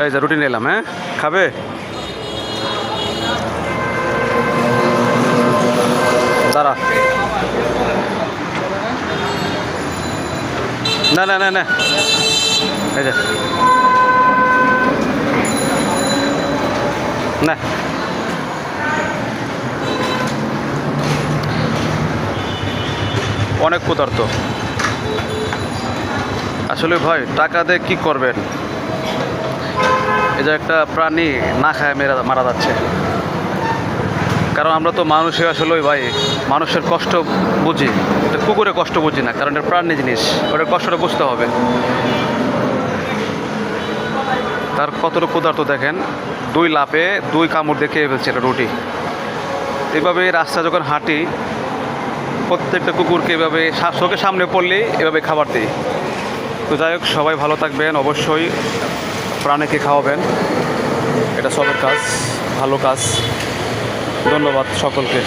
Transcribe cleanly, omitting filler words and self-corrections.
এই যে রুটি নিলাম, হ্যাঁ খাবে? দাঁড়া, না না না না, এই যে না, অনেক ক্ষুধার্ত আসলে ভাই, টাকা দিয়ে কী করবেন? এই যে একটা প্রাণী না খায় মারা যাচ্ছে। কারণ আমরা তো মানুষই আসলে ভাই, মানুষের কষ্ট বুঝি, এটা কুকুরের কষ্ট বুঝি না, কারণ এটা প্রাণী জিনিস, ওটার কষ্টটা বুঝতে হবে। তার কতটুকু ক্ষুধার্ত দেখেন, 2 লাফে 2 কামড় দিয়ে খেয়ে ফেলছে এটা রুটি। এভাবে রাস্তা যখন হাঁটি, প্রত্যেকটা কুকুরকে এভাবে চোখের সামনে পড়লেই এভাবে খাবার দিই। তো যাই হোক, সবাই ভালো থাকবেন, অবশ্যই প্রাণীকে খাওয়াবেন, এটা সবের কাজ, ভালো কাজ। ধন্যবাদ সকলকে।